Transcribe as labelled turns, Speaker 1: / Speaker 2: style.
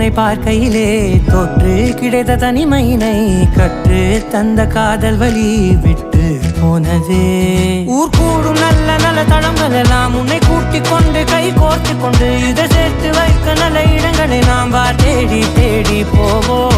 Speaker 1: உன்னை பார்க்கையிலே தொற்று கிடைத்த தனிமையினை கற்று தந்த காதல் வழி விட்டு போனதே. ஊர் கூடும் நல்ல நல்ல தளங்கள் எல்லாம் உன்னை கூட்டிக் கொண்டு கை கோர்த்து கொண்டு இதை சேர்த்து வைக்க நல்ல இடங்களை நாம் தேடி தேடி போவோம்.